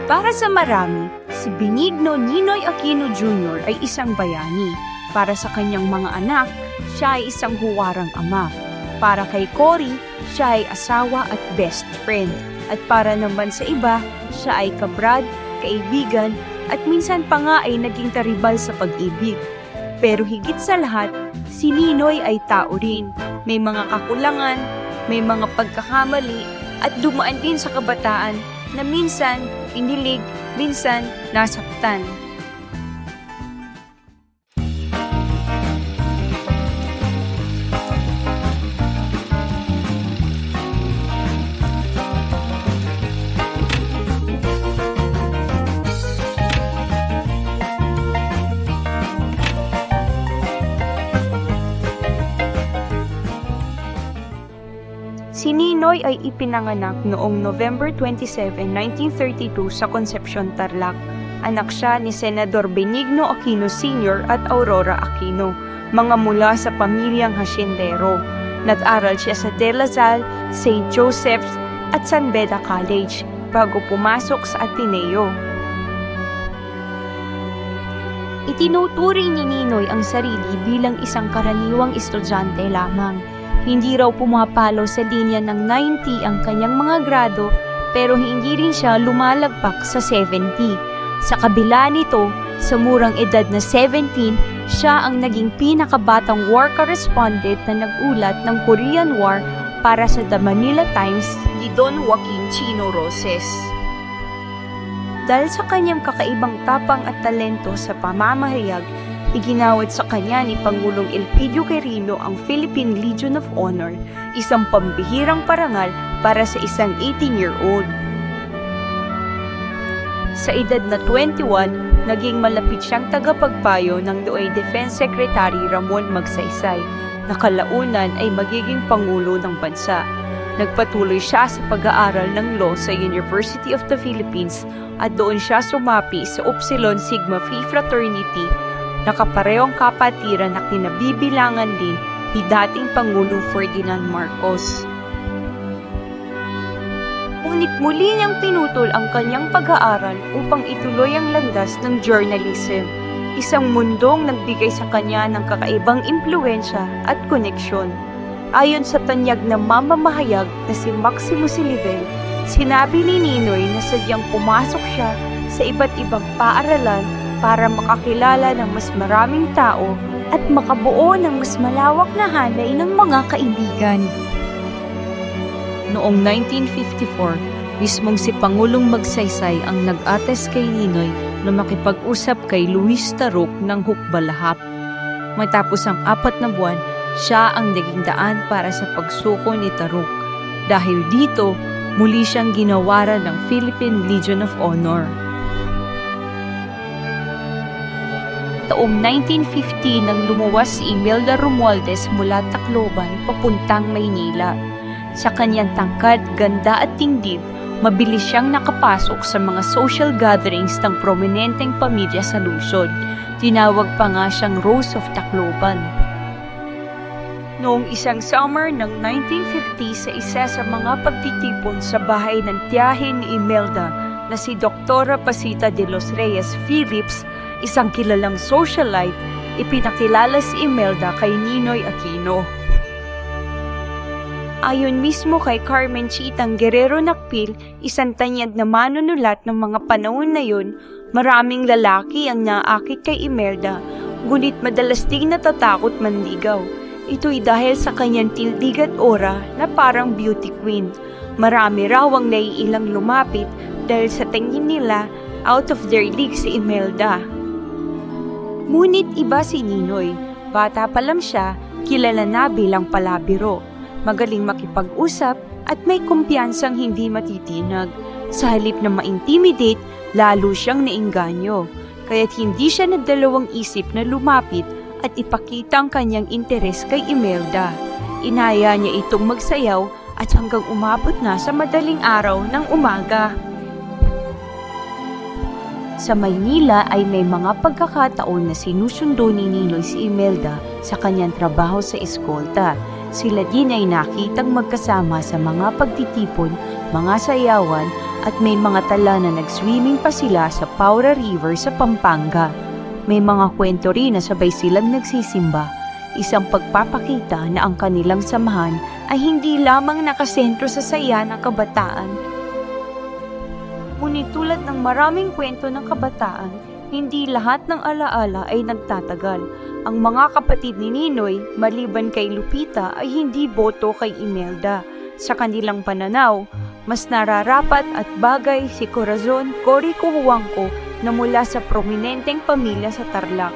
Para sa marami, si Benigno Ninoy Aquino Jr. ay isang bayani. Para sa kanyang mga anak, siya ay isang huwarang ama. Para kay Cory, siya ay asawa at best friend. At para naman sa iba, siya ay kabrad, kaibigan, at minsan pa nga ay naging karibal sa pag-ibig. Pero higit sa lahat, si Ninoy ay tao rin. May mga kakulangan, may mga pagkakamali, at dumaan din sa kabataan na minsan inilig, minsan nasaktan. Si Ninoy ay ipinanganak noong November 27, 1932 sa Concepcion, Tarlac. Anak siya ni Senador Benigno Aquino Sr. at Aurora Aquino, mga mula sa pamilyang hasyendero. Nag-aral siya sa De La Salle, St. Joseph's at San Beda College bago pumasok sa Ateneo. Itinuturing ni Ninoy ang sarili bilang isang karaniwang estudyante lamang. Hindi raw pumapalo sa linya ng 90 ang kanyang mga grado, pero hindi rin siya lumalagpak sa 70. Sa kabila nito, sa murang edad na 17, siya ang naging pinakabatang war correspondent na nag-ulat ng Korean War para sa The Manila Times ni Don Joaquin Chino Roses. Dahil sa kanyang kakaibang tapang at talento sa pamamahayag, iginawad sa kanya ni Pangulong Elpidio Quirino ang Philippine Legion of Honor, isang pambihirang parangal para sa isang 18-year-old. Sa edad na 21, naging malapit siyang tagapagpayo ng Noy Defense Secretary Ramon Magsaysay, na kalaunan ay magiging Pangulo ng bansa. Nagpatuloy siya sa pag-aaral ng law sa University of the Philippines at doon siya sumapi sa Upsilon Sigma Phi Fraternity, nakaparehong kapatiran na kinabibilangan din ni dating Pangulo Ferdinand Marcos. Ngunit muli niyang pinutol ang kanyang pag-aaral upang ituloy ang landas ng journalism, isang mundong nagbigay sa kanya ng kakaibang impluensya at koneksyon. Ayon sa tanyag na mamamahayag na si Maximo Silibel, sinabi ni Ninoy na sadyang pumasok siya sa iba't ibang paaralan para makakilala ng mas maraming tao at makabuo ng mas malawak na hanay ng mga kaibigan. Noong 1954, mismong si Pangulong Magsaysay ang nag-ates kay Ninoy na makipag-usap kay Luis Taruc ng Hukbalahap. Matapos ang 4 na buwan, siya ang naging daan para sa pagsuko ni Taruc. Dahil dito, muli siyang ginawaran ng Philippine Legion of Honor. Taong 1950 nang lumuwas si Imelda Romualdez mula Tacloban papuntang Maynila. Sa kanyang tangkad, ganda at tindig, mabilis siyang nakapasok sa mga social gatherings ng prominenteng pamilya sa lungsod. Tinawag pa nga siyang Rose of Tacloban. Noong isang summer ng 1950 sa isa sa mga pagtitipon sa bahay ng tiyahin ni Imelda na si Dr. Pasita de los Reyes Phillips, isang kilalang socialite, ipinakilala si Imelda kay Ninoy Aquino. Ayon mismo kay Carmen Chitang Guerrero Nakpil, isang tanyag na manunulat ng mga panahon na yun, maraming lalaki ang naakit kay Imelda, ngunit madalas ding natatakot manligaw. Ito'y dahil sa kanyang tindig at aura na parang beauty queen. Marami raw ang naiilang lumapit dahil sa tingin nila out of their league si Imelda. Ngunit iba si Ninoy. Bata pa lang siya, kilala na bilang palabiro. Magaling makipag-usap at may kumpiyansang hindi matitinag. Sa halip na ma-intimidate, lalo siyang nainganyo. Kaya't hindi siya nagdalawang isip na lumapit at ipakita ang kanyang interes kay Imelda. Inaya niya itong magsayaw at hanggang umabot na sa madaling araw ng umaga. Sa Maynila ay may mga pagkakataon na sinusundo ni Ninoy si Imelda sa kanyang trabaho sa eskolta. Sila din ay nakitang magkasama sa mga pagtitipon, mga sayawan at may mga tala na nag-swimming pa sila sa Paura River sa Pampanga. May mga kwento rin na sabay silang nagsisimba, isang pagpapakita na ang kanilang samahan ay hindi lamang nakasentro sa saya ng kabataan. Ngunit tulad ng maraming kwento ng kabataan, hindi lahat ng alaala ay nagtatagal. Ang mga kapatid ni Ninoy, maliban kay Lupita, ay hindi boto kay Imelda. Sa kanilang pananaw, mas nararapat at bagay si Corazon Cory Cojuangco na mula sa prominenteng pamilya sa Tarlac.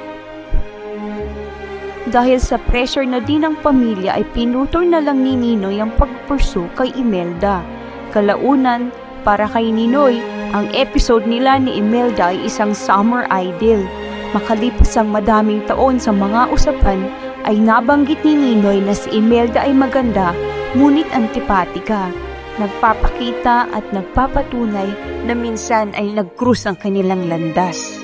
Dahil sa pressure na din ng pamilya ay pinutol na lang ni Ninoy ang pagpursu kay Imelda. Kalaunan, para kay Ninoy, ang episode nila ni Imelda ay isang summer idyll. Makalipas ang madaming taon sa mga usapan, ay nabanggit ni Ninoy na si Imelda ay maganda, ngunit antipatika. Nagpapakita at nagpapatunay na minsan ay nag-cruise ang kanilang landas.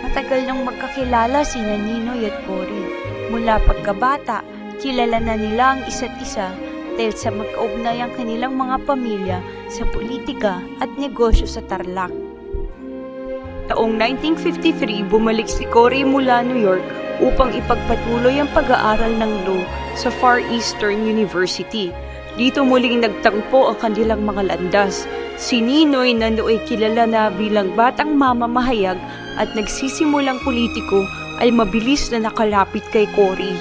Matagal nang magkakilala sina Ninoy at Cory. Mula pagkabata, kilala na nila ang isa't isa dahil sa magkaugnay ang kanilang mga pamilya sa politika at negosyo sa Tarlac. Taong 1953, bumalik si Cory mula New York upang ipagpatuloy ang pag-aaral ng law sa Far Eastern University. Dito muling nagtagpo ang kanilang mga landas. Si Ninoy na nooy kilala na bilang batang mamamahayag at nagsisimulang politiko ay mabilis na nakalapit kay Cory.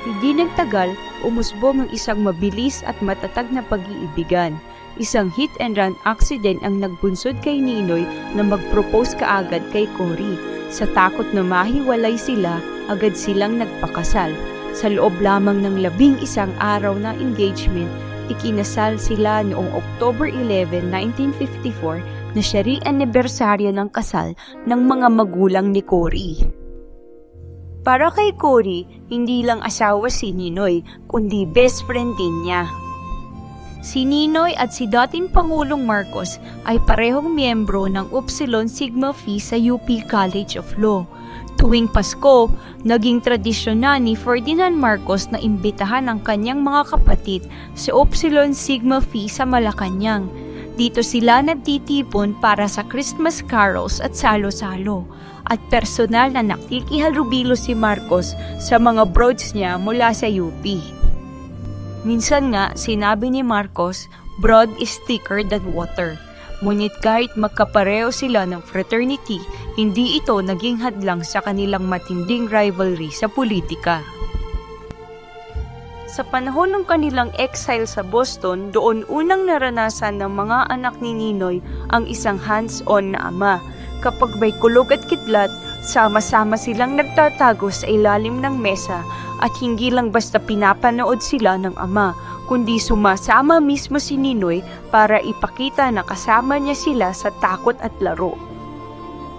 Hindi nagtagal, umusbong ang isang mabilis at matatag na pag-iibigan. Isang hit-and-run accident ang nagbunsod kay Ninoy na mag-propose kaagad kay Cory. Sa takot na mahiwalay sila, agad silang nagpakasal. Sa loob lamang ng 11 araw na engagement, ikinasal sila noong October 11, 1954 na siya ring anibersaryo ng kasal ng mga magulang ni Cory. Para kay Cory, hindi lang asawa si Ninoy, kundi best friend din niya. Si Ninoy at si dating Pangulong Marcos ay parehong miyembro ng Upsilon Sigma Phi sa UP College of Law. Tuwing Pasko, naging tradisyon na ni Ferdinand Marcos na imbitahan ang kanyang mga kapatid sa Upsilon Sigma Phi sa Malacanang. Dito sila nagtitipon para sa Christmas carols at salo-salo. At personal na nakikihalubilo si Marcos sa mga broads niya mula sa UP. Minsan nga, sinabi ni Marcos, broad is thicker than water. Ngunit kahit magkapareho sila ng fraternity, hindi ito naging hadlang sa kanilang matinding rivalry sa politika. Sa panahon ng kanilang exile sa Boston, doon unang naranasan ng mga anak ni Ninoy ang isang hands-on na ama. Kapag may kulog at kidlat, sama-sama silang nagtatago sa ilalim ng mesa at hindi lang basta pinapanood sila ng ama, kundi sumasama mismo si Ninoy para ipakita na kasama niya sila sa takot at laro.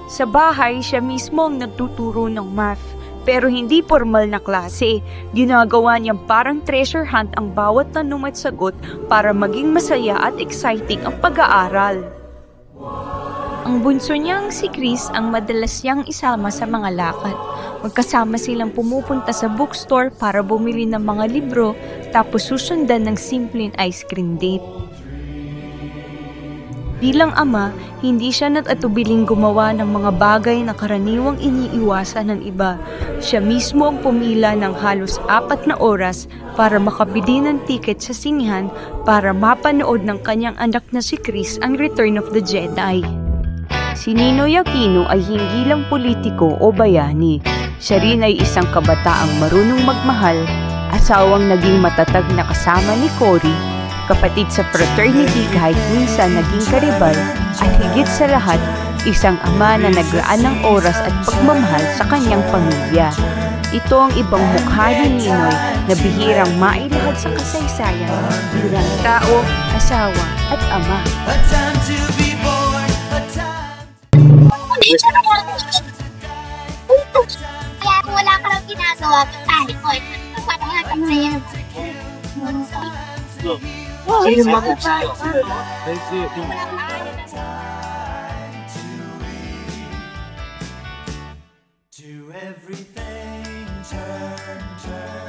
Sa bahay, siya mismo ang nagtuturo ng math, pero hindi formal na klase. Ginagawa niyang parang treasure hunt ang bawat tanong at sagot para maging masaya at exciting ang pag-aaral. Ang bunso niyang si Chris ang madalas niyang isama sa mga lakad. Magkasama silang pumupunta sa bookstore para bumili ng mga libro tapos susundan ng simpleng ice cream date. Bilang ama, hindi siya natatubiling gumawa ng mga bagay na karaniwang iniiwasan ng iba. Siya mismo ang pumila ng halos 4 na oras para makabili ng tiket sa sinihan para mapanood ng kanyang anak na si Chris ang Return of the Jedi. Si Ninoy Aquino ay hindi lang politiko o bayani. Siya rin ay isang kabataang marunong magmahal, asawang naging matatag na kasama ni Cory, kapatid sa fraternity kahit minsan naging karibal, at higit sa lahat, isang ama na naglaan ng oras at pagmamahal sa kanyang pamilya. Ito ang ibang mukha ni Ninoy na bihirang mailahad sa kasaysayan bilang tao, asawa at ama. Kaya kung wala ka lang ginagawa, tayo ko. Paano nga kang sayan? To everything turn, turn.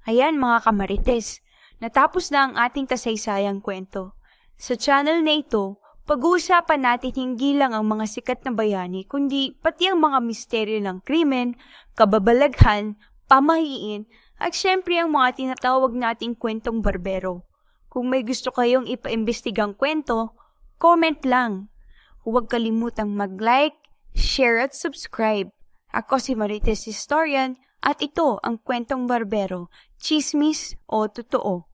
Ayan mga kamarites, natapos na ang ating kasaysayang kwento. Sa channel na ito, pag-uusapan natin hindi lang ang mga sikat na bayani, kundi pati ang mga misteryo ng krimen, kababalaghan, pamahiin, at syempre ang mga tinatawag nating kwentong barbero. Kung may gusto kayong ipaimbestigang kwento, comment lang. Huwag kalimutang mag-like, share at subscribe. Ako si Marites Historian at ito ang Kwentong Barbero, Chismis o Totoo.